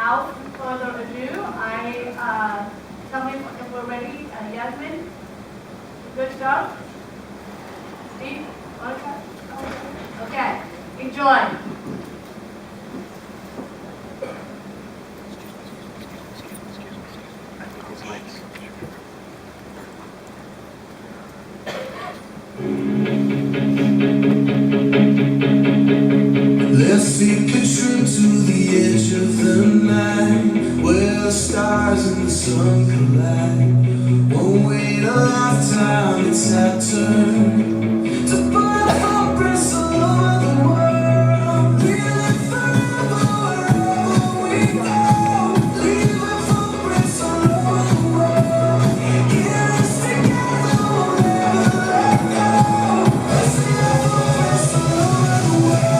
without further ado, tell me if we're ready. Yasmin, good to go? Steve, okay, enjoy. Let's take a trip to the edge of the night, where the stars and the sun collide. Won't wait a lifetime, it's our turn to burn footprints all over the world. Living forever wherever we go. Leaving footprints all over the world. Get us together, we'll never let go. Let's leave footprints all over the world.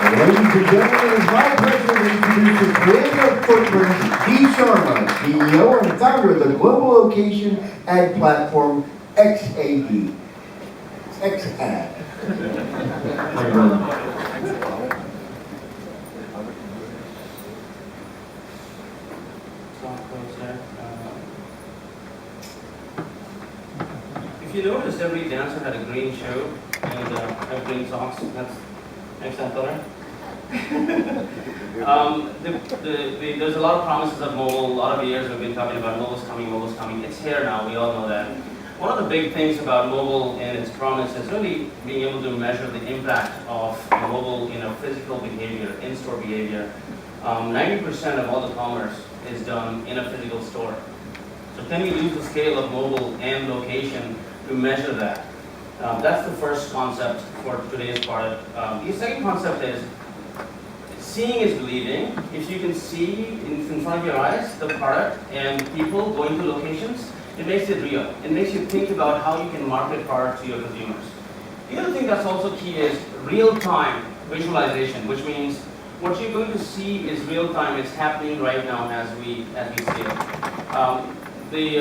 Ladies and gentlemen, it is my pleasure to introduce the creator of Footprints, Dee Sharma, CEO and founder of the global location ad platform xAd. xAd. If you notice, every dancer had a green shoe and have green socks. That's excellent color. There's a lot of promises of mobile. A lot of years we've been talking about mobile's coming. It's here now. We all know that. One of the big things about mobile and its promise is really being able to measure the impact of mobile in a physical behavior, in-store behavior. 90% of all the commerce is done in a physical store. So can we use the scale of mobile and location to measure that? That's the first concept for today's product. The second concept is seeing is believing. If you can see in front of your eyes the product and people going to locations, it makes it real. It makes you think about how you can market product to your consumers. The other thing that's also key is real-time visualization, which means what you're going to see is real-time. It's happening right now as we see it. The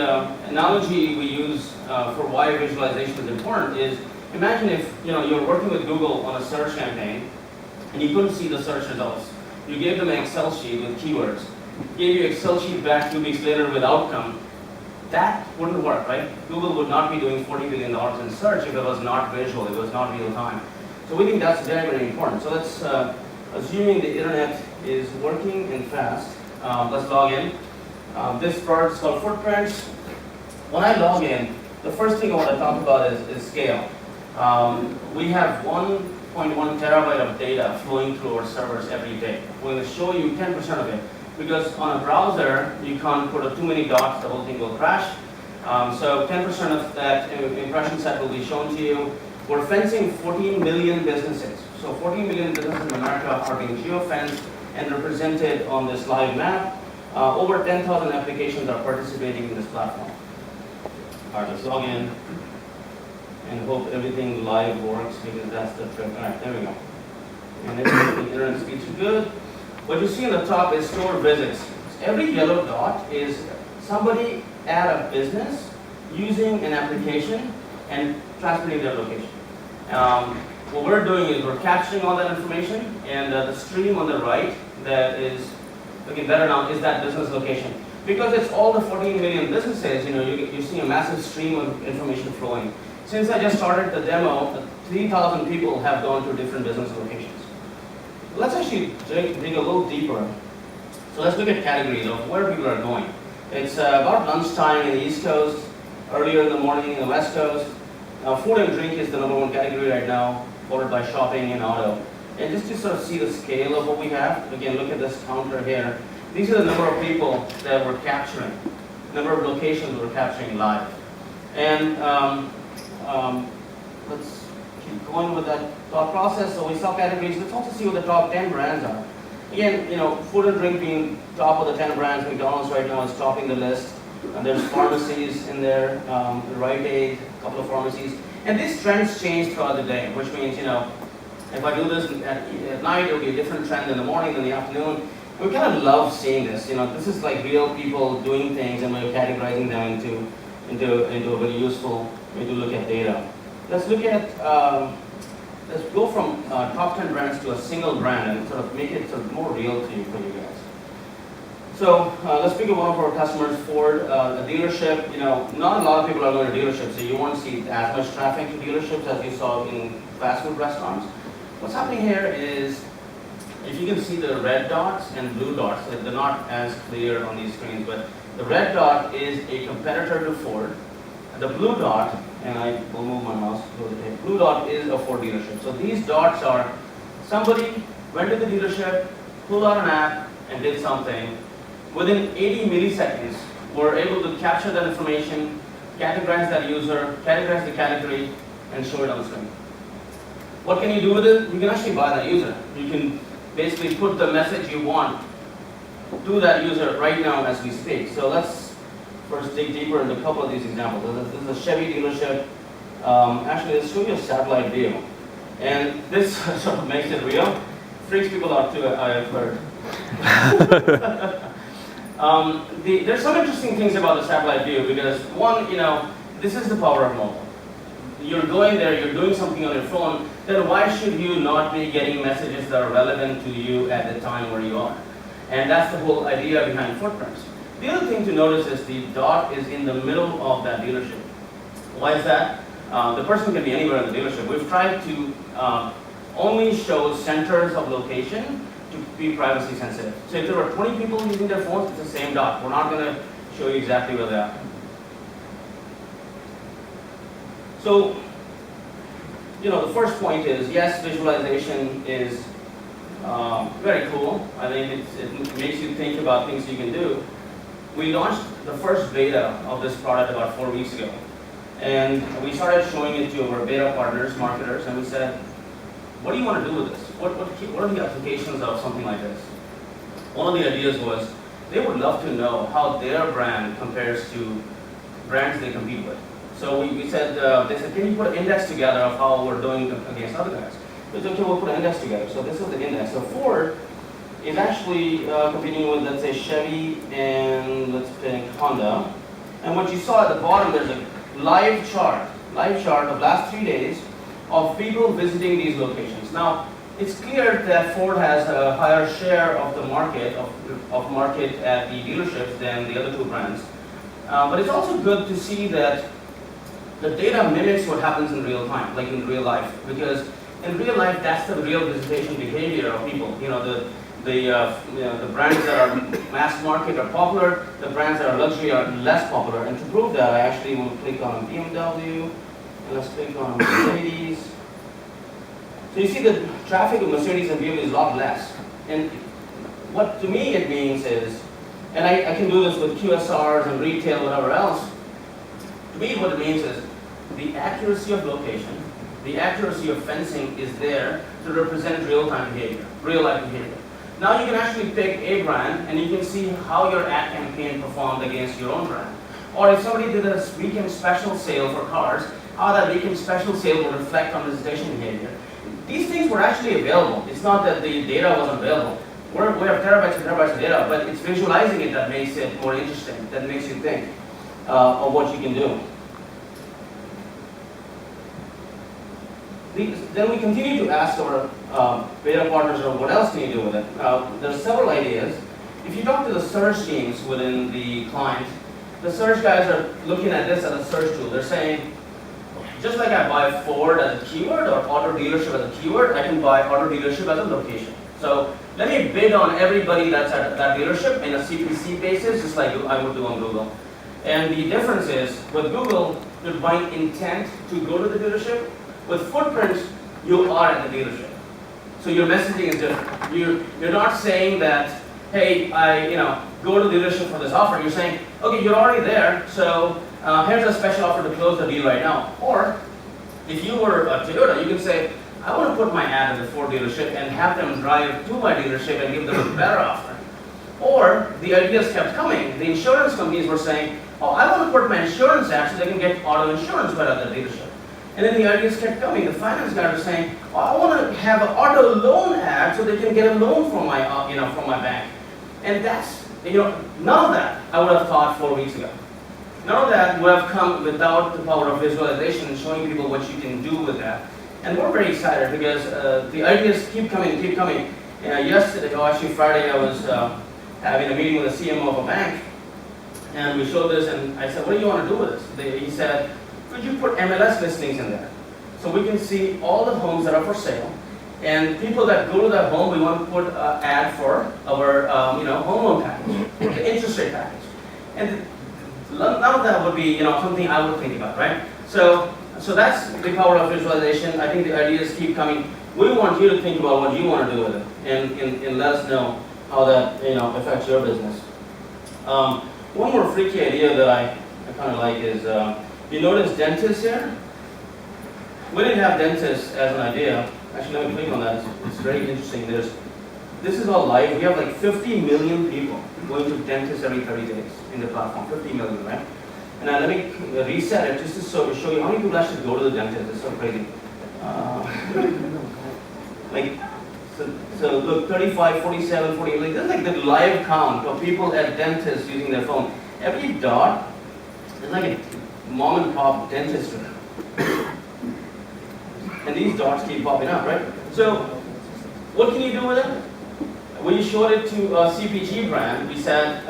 analogy we use for why visualization is important is, imagine if you're working with Google on a search campaign and you couldn't see the search results. You gave them an Excel sheet with keywords, gave you Excel sheet back 2 weeks later with outcome. That wouldn't work, right? Google would not be doing $40 billion in search if it was not visual, if it was not real time. So we think that's very, very important. So let's, assuming the internet is working and fast, let's log in. This part is called Footprints. When I log in, the first thing I want to talk about is scale. We have 1.1 terabyte of data flowing through our servers every day. We're going to show you 10% of it, because on a browser, you can't put too many dots, the whole thing will crash. So 10% of that impression set will be shown to you. We're fencing 14 million businesses. So 14 million businesses in America are being geo-fenced and represented on this live map. Over 10,000 applications are participating in this platform. All right, let's log in and hope everything live works, because that's the trick. All right, there we go. And everything, the internet speeds are good. What you see on the top is store visits. Every yellow dot is somebody at a business using an application and transmitting their location. What we're doing is we're capturing all that information, and the stream on the right that is looking better now is that business location. Because it's all the 14 million businesses, you see a massive stream of information flowing. Since I just started the demo, 3,000 people have gone to different business locations. Let's actually dig a little deeper. So let's look at categories of where people are going. It's about lunchtime in the East Coast, earlier in the morning in the West Coast. Food and drink is the #1 category right now, followed by shopping and auto. And just to sort of see the scale of what we have, again, look at this counter here. These are the number of people that we're capturing, number of locations we're capturing live. And let's keep going with that thought process. So we saw categories. Let's also see what the top 10 brands are. Again, food and drink being top of the 10 brands. McDonald's right now is topping the list. And there's pharmacies in there, Rite Aid, a couple of pharmacies. And these trends change throughout the day, which means, if I do this at night, it'll be a different trend in the morning than the afternoon. We kind of love seeing this. This is like real people doing things, and we're categorizing them into a very useful way to look at data. Let's look at, let's go from top 10 brands to a single brand and sort of make it sort of more real to you for you guys. So let's pick up one of our customers, Ford, a dealership. Not a lot of people are going to dealerships, so you won't see as much traffic to dealerships as you saw in fast food restaurants. What's happening here is, if you can see the red dots and blue dots, they're not as clear on these screens, but the red dot is a competitor to Ford. The blue dot, and I will move my mouse closer here, blue dot is a Ford dealership. So these dots are, somebody went to the dealership, pulled out an app, and did something. Within 80 milliseconds, we're able to capture that information, categorize that user, categorize the category, and show it on the screen. What can you do with it? You can actually buy that user. You can basically put the message you want to that user right now as we speak. So let's first dig deeper into a couple of these examples. This is a Chevy dealership. Actually, let's show you a satellite view. And this sort of makes it real. Freaks people out too, I have heard. There's some interesting things about the satellite view, because one, this is the power of mobile. You're going there, you're doing something on your phone, then why should you not be getting messages that are relevant to you at the time where you are? And that's the whole idea behind Footprints. The other thing to notice is the dot is in the middle of that dealership. Why is that? The person can be anywhere in the dealership. We've tried to only show centers of location to be privacy sensitive. So if there are 20 people using their phones, it's the same dot. We're not going to show you exactly where they are. So, the first point is, yes, visualization is very cool. I think it makes you think about things you can do. We launched the first beta of this product about 4 weeks ago. And we started showing it to our beta partners, marketers, and we said, what do you want to do with this? What are the applications of something like this? One of the ideas was, they would love to know how their brand compares to brands they compete with. So we said, they said, can you put an index together of how we're doing against other guys? We said, okay, we'll put an index together. So this is the index. So Ford is actually competing with, let's say, Chevy and let's pick Honda. And what you saw at the bottom, there's a live chart of last 3 days of people visiting these locations. Now, it's clear that Ford has a higher share of the market, of market at the dealerships than the other two brands. But it's also good to see that the data mimics what happens in real time, like in real life, because in real life, that's the real visitation behavior of people. You know, the brands that are mass market are popular, the brands that are luxury are less popular. And to prove that, I actually will click on BMW, and let's click on Mercedes. So you see the traffic of Mercedes and BMW is a lot less. And what to me it means is, and I can do this with QSRs and retail, whatever else, to me what it means is the accuracy of location, the accuracy of fencing is there to represent real-time behavior, real-life behavior. Now you can actually pick a brand and you can see how your ad campaign performed against your own brand. Or if somebody did a weekend special sale for cars, how that weekend special sale will reflect on visitation behavior. These things were actually available. It's not that the data wasn't available. We have terabytes and terabytes of data, but it's visualizing it that makes it more interesting, that makes you think of what you can do. Then we continue to ask our beta partners, what else can you do with it? There are several ideas. If you talk to the search teams within the client, the search guys are looking at this as a search tool. They're saying, just like I buy Ford as a keyword or auto dealership as a keyword, I can buy auto dealership as a location. So let me bid on everybody that's at that dealership in a CPC basis, just like I would do on Google. And the difference is, with Google, you're buying intent to go to the dealership. With footprints, you are at the dealership. So your messaging is different. You're not saying that, hey, go to the dealership for this offer. You're saying, okay, you're already there, so here's a special offer to close the deal right now. Or if you were a Toyota, you can say, I want to put my ad in the Ford dealership and have them drive to my dealership and give them a better offer. Or the ideas kept coming. The insurance companies were saying, oh, I want to put my insurance ad so they can get auto insurance right at the dealership. And then the ideas kept coming. The finance guys were saying, oh, I want to have an auto loan ad so they can get a loan from my, from my bank. And that's, none of that I would have thought 4 weeks ago. None of that would have come without the power of visualization and showing people what you can do with that. And we're very excited because the ideas keep coming, keep coming. Yesterday, actually Friday, I was having a meeting with the CMO of a bank, and we showed this, and I said, what do you want to do with this? He said, could you put MLS listings in there? So we can see all the homes that are for sale, and people that go to that home, we want to put an ad for our home loan package, the interest rate package. And none of that would be something I would think about, right? So that's the power of visualization. I think the ideas keep coming. We want you to think about what you want to do with it, and let us know how that affects your business. One more freaky idea that I kind of like is, you notice dentists here? We didn't have dentists as an idea. Actually, let me click on that. It's very interesting. This is all live. We have like 50 million people going to dentists every 30 days in the platform. 50 million, right? And let me reset it just to show you how many people actually go to the dentist. It's so crazy. So look, 35, 47, 48. Like, this is like the live count of people at dentists using their phone. Every dot is like a mom and pop dentist. And these dots keep popping up, right? So what can you do with it? We showed it to a CPG brand. We said,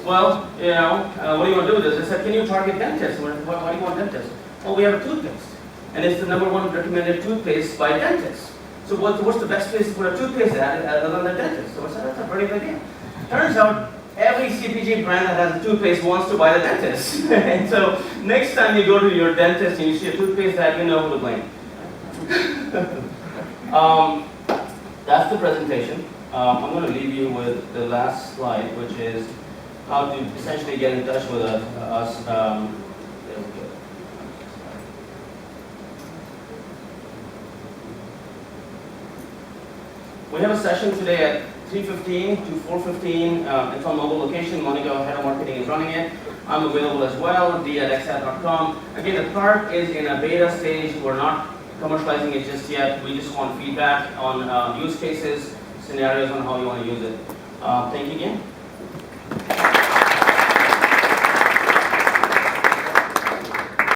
what do you want to do with this? They said, can you target dentists? Why do you want dentists? Well, we have a toothpaste. And it's the #1 recommended toothpaste by dentists. So what's the best place to put a toothpaste ad other than the dentist? So I said, that's a pretty good idea. Turns out, every CPG brand that has a toothpaste wants to buy the dentist. And so next time you go to your dentist and you see a toothpaste ad, you know who to blame. That's the presentation. I'm going to leave you with the last slide, which is how to essentially get in touch with us. There we go. We have a session today at 3:15 to 4:15. It's on mobile location. Monica, head of marketing, is running it. I'm available as well, d@xad.com. Again, the product is in a beta stage. We're not commercializing it just yet. We just want feedback on use cases, scenarios on how you want to use it. Thank you again.